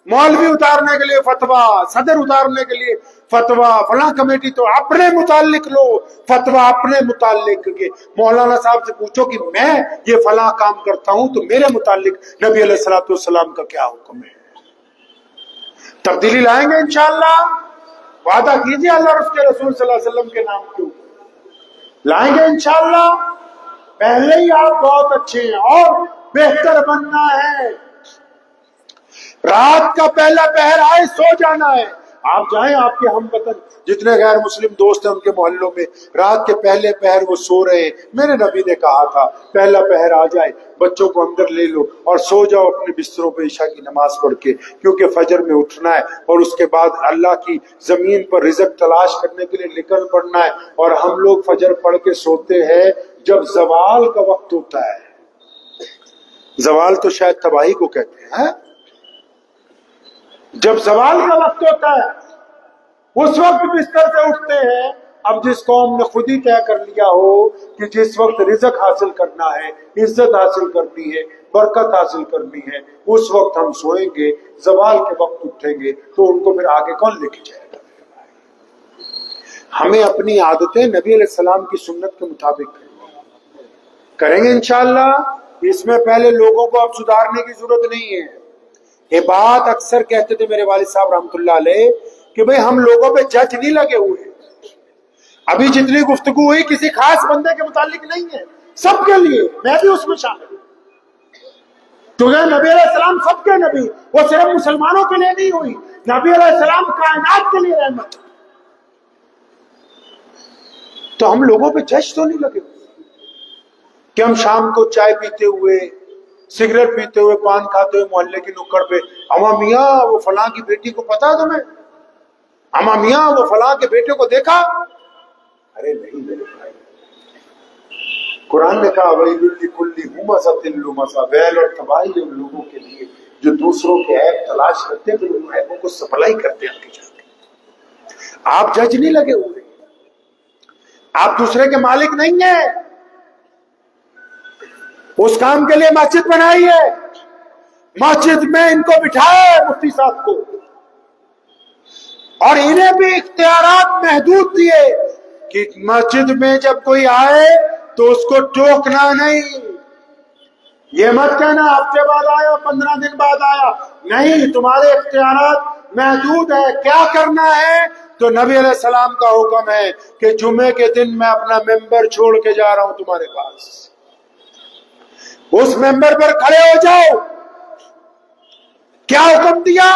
مولوی اتارنے کے لیے فتویٰ، صدر اتارنے کے لیے فتویٰ، فلاں کمیٹی، تو اپنے متعلق لو فتویٰ، اپنے متعلق کے مولانا صاحب سے پوچھو کہ میں یہ فلاں کام کرتا ہوں تو میرے متعلق نبی علیہ الصلوۃ والسلام کا کیا حکم ہے۔ تبدیلی لائیں گے انشاءاللہ، وعدہ کیجیے اللہ اور اس کے رسول صلی اللہ علیہ وسلم کے نام کے اوپر، لائیں گے انشاءاللہ۔ پہلے ہی آپ بہت اچھے ہیں اور بہتر بننا ہے۔ رات کا پہلا پہر آئے سو جانا ہے، آپ جائیں، آپ کے ہم وطن جتنے غیر مسلم دوست ہیں ان کے محلوں میں رات کے پہلے پہر وہ سو رہے ہیں، میرے نبی نے کہا تھا پہلا پہر آ جائے بچوں کو اندر لے لو اور سو جاؤ اپنے بستروں پہ عشاء کی نماز پڑھ کے، کیونکہ فجر میں اٹھنا ہے اور اس کے بعد اللہ کی زمین پر رزق تلاش کرنے کے لیے نکل پڑنا ہے۔ اور ہم لوگ فجر پڑھ کے سوتے ہیں جب زوال کا وقت ہوتا ہے۔ زوال تو شاید تباہی کو کہتے ہیں، جب زوال کا وقت ہوتا ہے اس وقت بستر سے اٹھتے ہیں۔ اب جس قوم نے خود ہی طے کر لیا ہو کہ جس وقت رزق حاصل کرنا ہے، عزت حاصل کرنی ہے، برکت حاصل کرنی ہے، اس وقت ہم سوئیں گے، زوال کے وقت اٹھیں گے تو ان کو پھر آگے کون لے کے جائے گا؟ ہمیں اپنی عادتیں نبی علیہ السلام کی سنت کے مطابق کریں گے انشاءاللہ۔ اس میں پہلے لوگوں کو اب سدھارنے کی ضرورت نہیں ہے۔ یہ بات اکثر کہتے تھے میرے والد صاحب رحمۃ اللہ علیہ کہ بھئی ہم لوگوں پہ جج نہیں لگے ہوئے، ابھی جتنی گفتگو ہوئی کسی خاص بندے کے متعلق نہیں ہے، سب کے لیے، میں بھی اس میں شامل ہوں، کیونکہ نبی علیہ السلام سب کے نبی، وہ صرف مسلمانوں کے لیے نہیں ہوئی، نبی علیہ السلام کائنات کے لیے رحمت۔ تو ہم لوگوں پہ جج تو نہیں لگے کہ ہم شام کو چائے پیتے ہوئے، سگریٹ پیتے ہوئے، پان کھاتے ہوئے محلے کی نکڑ پہ، اما میاں وہ فلاں کی بیٹی کو پتا تمہیں، اما میاں وہ فلاں کے بیٹے کو دیکھا؟ ارے نہیں میرے بھائی، قرآن نے کہا وَيْلٌ لِكُلِّ هُمَزَةٍ لُمَزَةٍ، ویل اور تباہی ان لوگوں کے لیے جو دوسروں کے عیب تلاش کرتے ہیں، ان عیبوں کو سپلائی کرتے ہیں آگے جا کے۔ آپ جج نہیں لگے ہوئے، آپ دوسرے کے مالک نہیں ہیں۔ اس کام کے لیے مسجد بنائی ہے، مسجد میں ان کو بٹھائے مفتی صاحب کو، اور انہیں بھی اختیارات محدود دیے کہ مسجد میں جب کوئی آئے تو اس کو ٹوکنا نہیں، یہ مت کہنا ہفتے بعد آیا 15 دن بعد آیا، نہیں، تمہارے اختیارات محدود ہے۔ کیا کرنا ہے؟ تو نبی علیہ السلام کا حکم ہے کہ جمعے کے دن میں اپنا ممبر چھوڑ کے جا رہا ہوں تمہارے پاس، اس ممبر پر کھڑے ہو جاؤ۔ کیا حکم دیا؟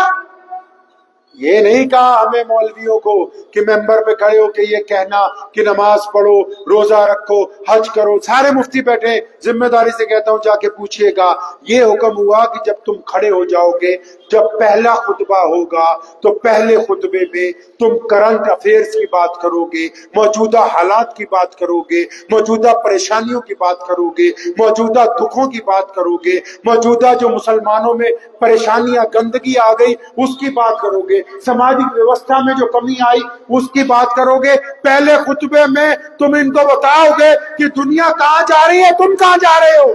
یہ نہیں کہا ہمیں مولویوں کو کہ ممبر پہ کھڑے ہو کے یہ کہنا کہ نماز پڑھو، روزہ رکھو، حج کرو، سارے مفتی بیٹھے، ذمہ داری سے کہتا ہوں جا کے پوچھئے گا۔ یہ حکم ہوا کہ جب تم کھڑے ہو جاؤ گے، جب پہلا خطبہ ہوگا تو پہلے خطبے میں تم کرنٹ افیئرز کی بات کرو گے، موجودہ حالات کی بات کرو گے، موجودہ پریشانیوں کی بات کرو گے، موجودہ دکھوں کی بات کرو گے، موجودہ جو مسلمانوں میں پریشانیاں، گندگی آ گئی اس کی بات کرو گے، سماجی ویوستھا میں جو کمی آئی اس کی بات کرو گے۔ پہلے خطبے میں تم ان کو بتاؤ گے کہ دنیا کہاں جا رہی ہے، تم کہاں جا رہے ہو۔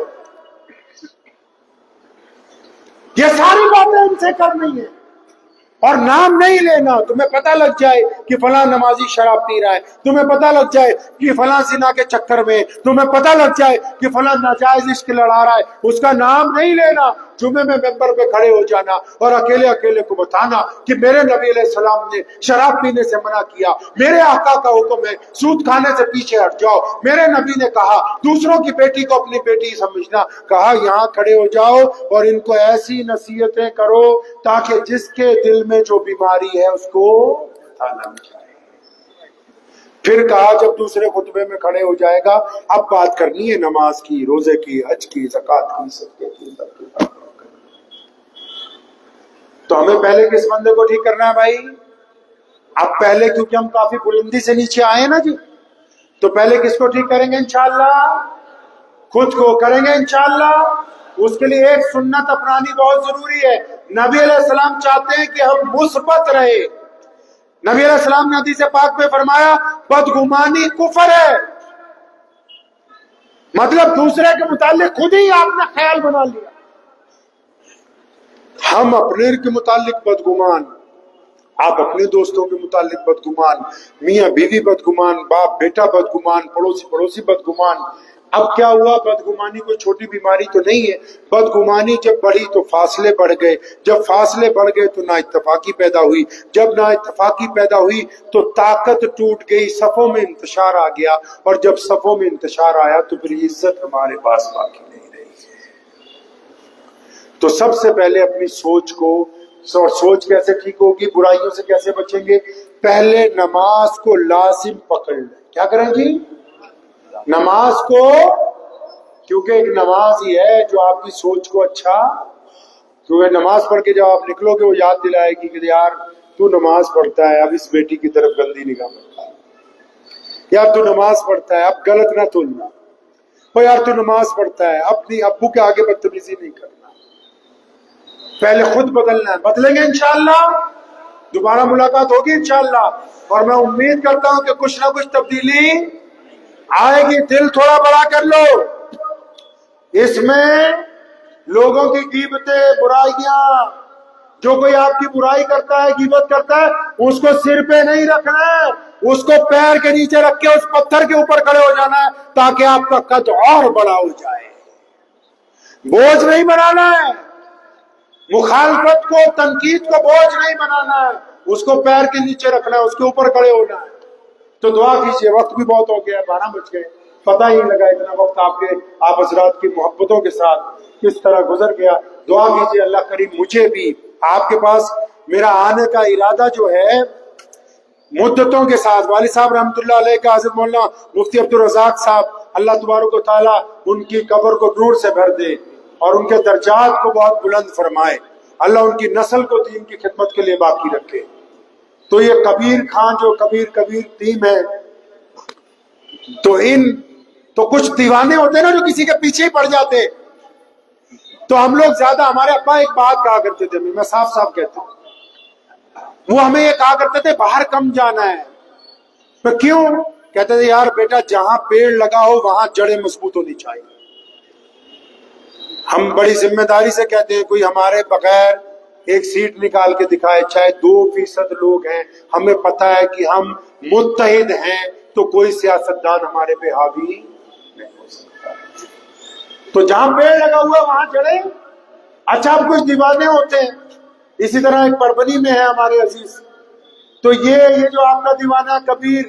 یہ ساری باتیں ان سے کرنی ہے، اور نام نہیں لینا۔ تمہیں پتہ لگ جائے کہ فلاں نمازی شراب پی رہا ہے، تمہیں پتہ لگ جائے کہ فلاں زنا کے چکر میں، تمہیں پتہ لگ جائے کہ فلاں ناجائز عشق لڑا رہا ہے، اس کا نام نہیں لینا۔ جمعے میں ممبر پہ کھڑے ہو جانا اور اکیلے اکیلے کو بتانا کہ میرے نبی علیہ السلام نے شراب پینے سے منع کیا، میرے آقا کا حکم ہے سود کھانے سے پیچھے ہٹ جاؤ، میرے نبی نے کہا دوسروں کی بیٹی کو اپنی بیٹی سمجھنا، کہا یہاں کھڑے ہو جاؤ اور ان کو ایسی نصیحتیں کرو تاکہ جس کے دل میں جو بیماری ہے اس کو پتہ لگ جائے۔ پھر کہا جب دوسرے خطبے میں کھڑے ہو جائے گا اب بات کرنی ہے نماز کی، روزے کی، حج کی، زکوٰۃ کی، صدقے کی، سب کی بات کرنی۔ تو ہمیں پہلے کس بندے کو ٹھیک کرنا ہے بھائی؟ اب پہلے کیونکہ ہم کافی بلندی سے نیچے آئے نا جی، تو پہلے کس کو ٹھیک کریں گے انشاءاللہ؟ خود کو کریں گے انشاءاللہ۔ اس کے لیے ایک سنت اپنانی بہت ضروری ہے۔ نبی علیہ السلام چاہتے ہیں کہ ہم مثبت رہے۔ نبی علیہ السلام نے حدیث پاک میں فرمایا بدگمانی کفر ہے، مطلب دوسرے کے متعلق خود ہی آپ نے خیال بنا لیا۔ ہم اپنے کے متعلق بدگمان، آپ اپنے دوستوں کے متعلق بدگمان، میاں بیوی بدگمان، باپ بیٹا بدگمان، پڑوسی پڑوسی بدگمان۔ اب کیا ہوا؟ بدگمانی کوئی چھوٹی بیماری تو نہیں ہے۔ بدگمانی جب بڑھی تو فاصلے بڑھ گئے، جب فاصلے بڑھ گئے تو نا اتفاقی پیدا ہوئی، جب نا اتفاقی پیدا ہوئی تو طاقت ٹوٹ گئی، صفوں میں انتشار آ گیا، اور جب صفوں میں انتشار آیا تو پھر عزت ہمارے پاس باقی نہیں رہی۔ تو سب سے پہلے اپنی سوچ کو، اور سوچ کیسے ٹھیک ہوگی، برائیوں سے کیسے بچیں گے؟ پہلے نماز کو لازم پکڑ لیں۔ کیا کریں جی؟ نماز کو، کیونکہ ایک نماز ہی ہے جو آپ کی سوچ کو اچھا، کیونکہ نماز پڑھ کے جب آپ نکلو گے وہ یاد دلائے گی کہ یار تو نماز پڑھتا ہے، اب اس بیٹی کی طرف گندی نگاہ مت ڈال، یار تو نماز پڑھتا ہے اب غلط نہ تلنا، او یار تو نماز پڑھتا ہے اپنی ابو کے آگے بدتمیزی نہیں کرنا۔ پہلے خود بدلنا ہے، بدلیں گے انشاءاللہ، دوبارہ ملاقات ہوگی انشاءاللہ، اور میں امید کرتا ہوں کہ کچھ نہ کچھ تبدیلی آئے گی۔ دل تھوڑا بڑا کر لو، اس میں لوگوں کی غیبتیں، برائیاں، جو کوئی آپ کی برائی کرتا ہے، غیبت کرتا ہے، اس کو سر پہ نہیں رکھنا ہے، اس کو پیر کے نیچے رکھ کے اس پتھر کے اوپر کھڑے ہو جانا ہے تاکہ آپ کا قد اور بڑا ہو جائے۔ بوجھ نہیں بنانا ہے، مخالفت کو، تنقید کو بوجھ نہیں بنانا ہے، اس کو پیر کے نیچے رکھنا ہے، اس کے اوپر کھڑے ہونا ہے۔ تو دعا کیجئے، وقت بھی بہت ہو گیا، 12 بج گئے، پتہ ہی لگا اتنا وقت آپ حضرات کی محبتوں کے ساتھ کس طرح گزر گیا۔ دعا کیجئے اللہ کریم مجھے بھی آپ کے پاس میرا آنے کا ارادہ جو ہے مدتوں کے ساتھ، والد صاحب رحمۃ اللہ علیہ کا، حضرت مولانا مفتی عبدالرزاق صاحب، اللہ تبارک و تعالیٰ ان کی قبر کو نور سے بھر دے اور ان کے درجات کو بہت بلند فرمائے، اللہ ان کی نسل کو دین کی خدمت کے لیے باقی رکھے۔ تو یہ کبیر خان جو کبیر ٹیم ہے، تو کچھ دیوانے ہوتے ہیں نا جو کسی کے پیچھے ہی پڑ جاتے، تو ہم لوگ زیادہ، ہمارے ابا ایک بات کہا کرتے تھے، میں صاف صاف کہتا ہوں، وہ ہمیں یہ کہا کرتے تھے باہر کم جانا ہے۔ تو کیوں؟ کہتے تھے یار بیٹا جہاں پیڑ لگا ہو وہاں جڑیں مضبوط ہونی چاہیے۔ ہم بڑی ذمہ داری سے کہتے ہیں، کوئی ہمارے بغیر ایک سیٹ نکال کے دکھائے، چاہے 2% لوگ ہیں، ہمیں پتہ ہے کہ ہم متحد ہیں تو کوئی سیاستدان ہمارے پہ حاوی نہیں ہو سکتا۔ تو جہاں پیڑ لگا ہوا وہاں جڑیں۔ اچھا اب کچھ دیوانے ہوتے ہیں، اسی طرح ایک پربنی میں ہے ہمارے عزیز، تو یہ جو آپ کا دیوانہ ہے کبیر،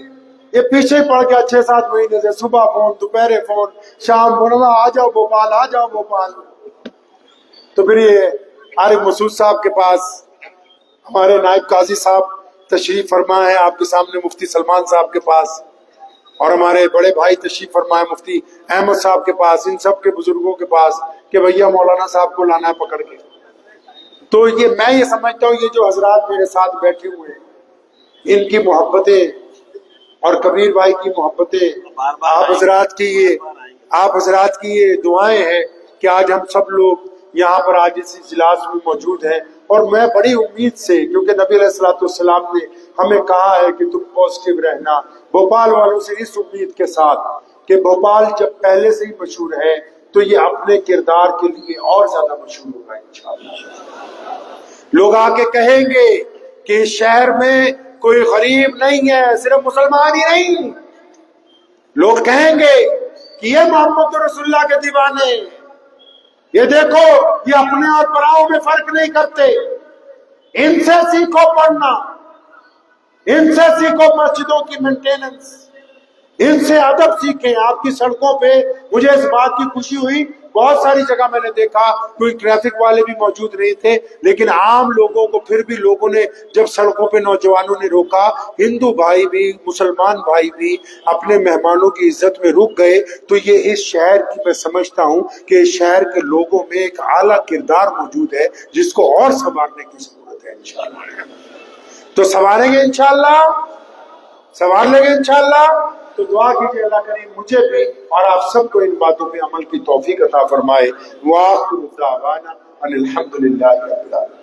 یہ پیچھے پڑ گیا 6-7 مہینے سے، صبح فون، دوپہر فون، شام فون، آ جاؤ بھوپال، آ جاؤ بھوپال۔ تو پھر یہ عارف مسعود صاحب کے پاس ہمارے نائب قاضی صاحب تشریف فرما ہے، آپ کے سامنے مفتی سلمان صاحب کے پاس، اور ہمارے بڑے بھائی تشریف فرمائے مفتی احمد صاحب کے پاس، ان سب کے بزرگوں کے پاس کہ بھیا مولانا صاحب کو لانا ہے پکڑ کے۔ تو میں یہ سمجھتا ہوں یہ جو حضرات میرے ساتھ بیٹھے ہوئے ہیں، ان کی محبتیں اور کبیر بھائی کی محبتیں، آپ حضرات کی یہ دعائیں ہیں کہ آج ہم سب لوگ یہاں پر آج اس اجلاس میں موجود ہیں، اور میں بڑی امید سے، کیونکہ نبی علیہ الصلوۃ والسلام نے ہمیں کہا ہے کہ تم پازیٹیو رہنا، بھوپال والوں سے اس امید کے ساتھ کہ بھوپال جب پہلے سے ہی مشہور ہے تو یہ اپنے کردار کے لیے اور زیادہ مشہور ہوگا انشاءاللہ۔ لوگ آ کے کہیں گے کہ شہر میں کوئی غریب نہیں ہے، صرف مسلمان ہی نہیں، لوگ کہیں گے کہ یہ محمد رسول اللہ کے دیوانے، یہ دیکھو یہ اپنے اور پراؤں میں فرق نہیں کرتے. ان سے سیکھو پڑھنا، ان سے سیکھو مسجدوں کی مینٹیننس، ان سے ادب سیکھیں. آپ کی سڑکوں پہ مجھے اس بات کی خوشی ہوئی، بہت ساری جگہ میں نے دیکھا کوئی ٹریفک والے بھی موجود نہیں تھے، لیکن عام لوگوں کو پھر بھی لوگوں نے جب سڑکوں پہ نوجوانوں نے روکا، ہندو بھائی بھی مسلمان بھائی بھی اپنے مہمانوں کی عزت میں رک گئے. تو یہ اس شہر کی میں سمجھتا ہوں کہ اس شہر کے لوگوں میں ایک اعلیٰ کردار موجود ہے جس کو اور سنوارنے کی ضرورت ہے انشاءاللہ. تو سنواریں گے انشاءاللہ، سنوار لیں گے انشاءاللہ. تو دعا کیجیے اللہ کریم مجھے بھی اور آپ سب کو ان باتوں پہ عمل کی توفیق عطا فرمائے. وآخر دعوانا ان الحمدللہ رب العالمین.